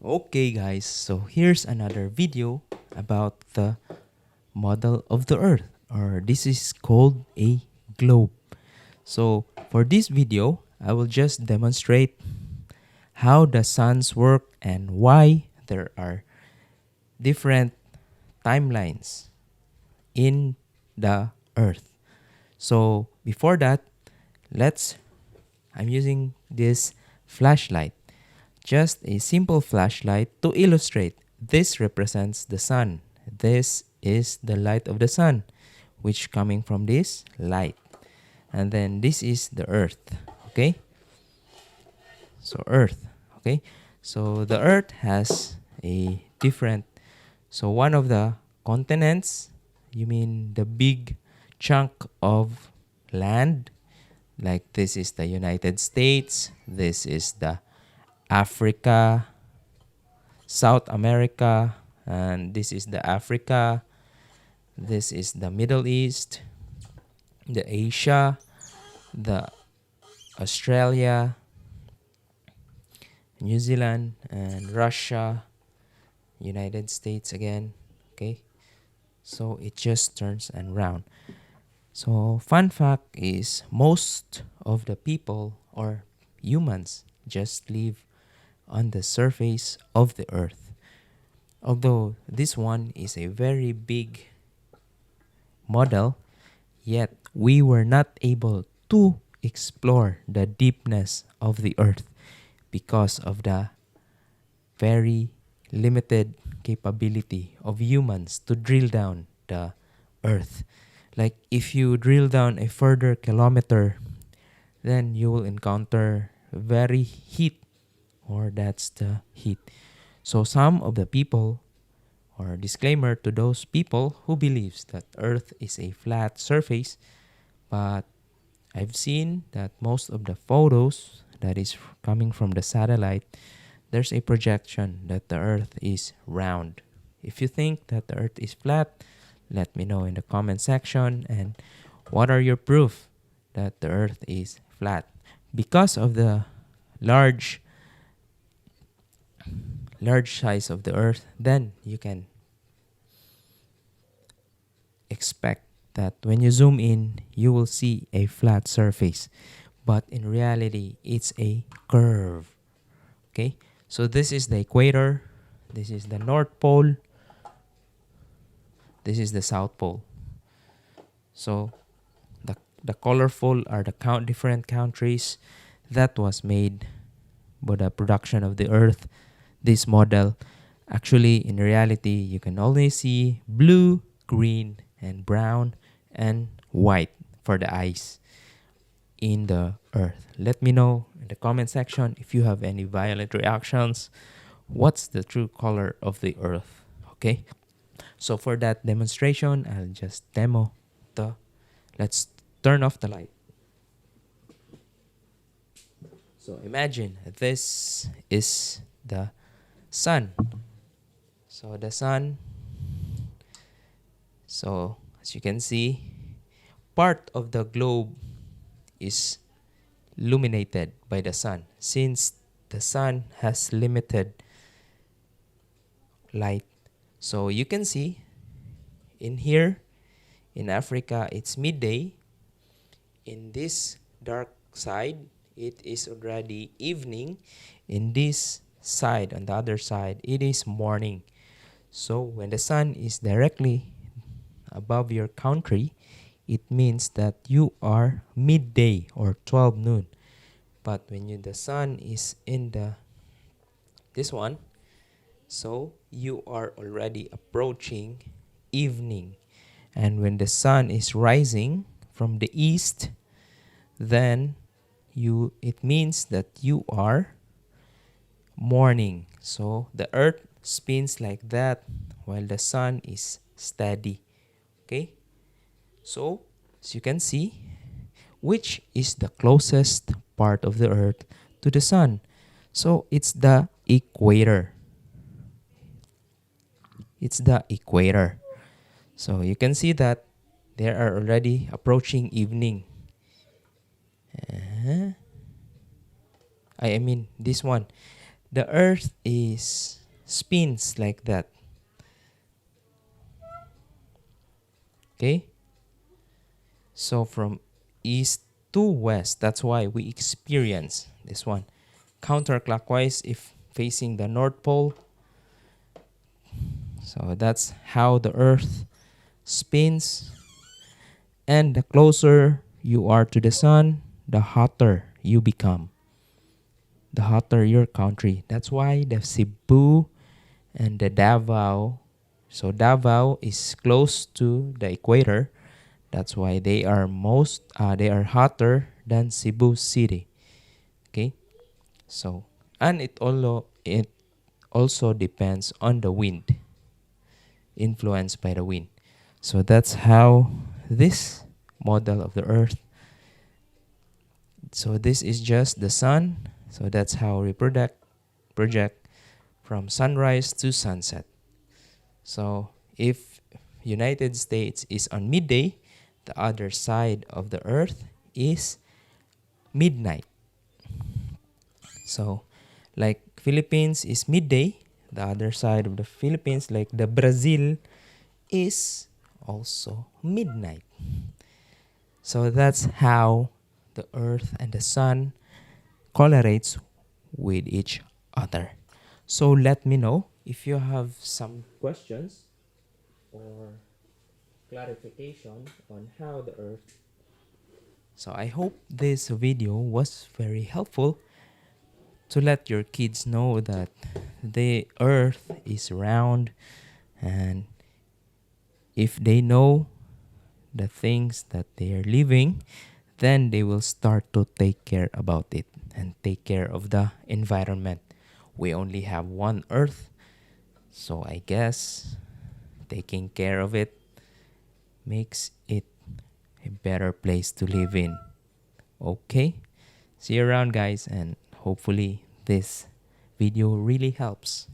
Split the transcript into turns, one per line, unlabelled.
Okay guys, so here's another video about the model of the earth, or this is called a globe. So for this video, I will just demonstrate how the suns work and why there are different timelines in the earth. So before that, I'm using this flashlight. Just a simple flashlight to illustrate. This represents the sun. This is the light of the sun, which coming from this light. And then this is the earth. Okay? So earth. Okay? So the earth has a different, so one of the continents, you mean the big chunk of land, like this is the United States, this is the Africa, South America, and this is the Africa, this is the Middle East, the Asia, the Australia, New Zealand, and Russia, United States again. Okay, so it just turns and round. So fun fact is most of the people or humans just live on the surface of the earth. Although this one is a very big model, yet we were not able to explore the deepness of the earth because of the very limited capability of humans to drill down the earth. Like if you drill down a further kilometer, then you will encounter very heat, or that's the heat. So some of the people, or disclaimer to those people who believes that earth is a flat surface, but I've seen that most of the photos that is coming from the satellite, there's a projection that the earth is round. If you think that the earth is flat, let me know in the comment section, and what are your proof that the earth is flat? Because of the large size of the earth, then you can expect that when you zoom in, you will see a flat surface. But in reality, it's a curve. Okay, so this is the equator, this is the North Pole, this is the South Pole. So the colorful are the different countries that was made by the production of the earth. This model, actually in reality, you can only see blue, green, and brown, and white for the eyes in the earth. Let me know in the comment section if you have any violent reactions. What's the true color of the earth? Okay, so for that demonstration, I'll just demo the, let's turn off the light. So imagine this is the sun. So the sun, so as you can see, part of the globe is illuminated by the sun. Since the sun has limited light, so you can see in here in Africa it's midday. In this dark side it is already evening. In this side, on the other side, it is morning. So when the sun is directly above your country, it means that you are midday or 12 noon. But when the sun is in this one, so you are already approaching evening. And when the sun is rising from the east, then it means that you are morning. So the earth spins like that while the sun is steady. Okay, so as you can see, which is the closest part of the earth to the sun? So it's the equator. It's the equator. So you can see that they are already approaching evening. I mean this one. The earth is spins like that. Okay? So from east to west, that's why we experience this one. Counterclockwise if facing the North Pole. So that's how the earth spins. And the closer you are to the sun, the hotter you become. The hotter your country. That's why the Cebu and the Davao. So Davao is close to the equator. That's why they are hotter than Cebu City. Okay? So and it also depends on the wind, influenced by the wind. So that's how this model of the earth. So this is just the sun. So that's how we project from sunrise to sunset. So if United States is on midday, the other side of the earth is midnight. So like Philippines is midday, the other side of the Philippines, like the Brazil, is also midnight. So that's how the earth and the sun correlates with each other. So let me know if you have some questions or clarification on how the earth. So I hope this video was very helpful to let your kids know that the earth is round, and if they know the things that they are living, then they will start to take care about it and take care of the environment. We only have one earth, so I guess taking care of it makes it a better place to live in. Okay? See you around, guys, and hopefully this video really helps.